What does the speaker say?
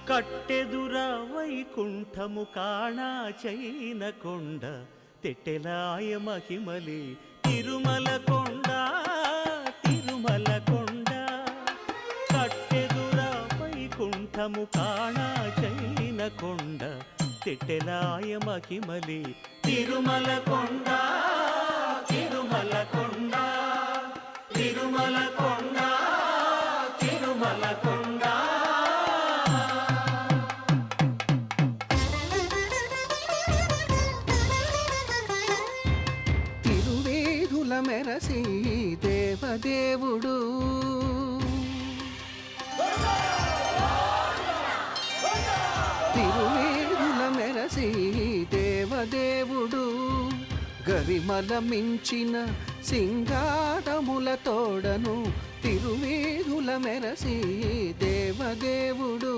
కట్టెదుర వైకుంఠము కాణా చైన కొండ తెట్టెలాయ మహిమలి తిరుమల కొండ తిరుమల కొండ కట్టెదుర వైకుంఠము కాణా చైన కొండ తెట్టెలాయ మహిమలి తిరుమల కొండ తిరుమల కొండ తిరుమల కొండ తిరుమల కొండ మెరసి దేవదేవుడు తిరువేదుల మెరసి దేవదేవుడు గరిమల మించిన సింగారముల తోడను తిరువేదుల మెరసి దేవదేవుడు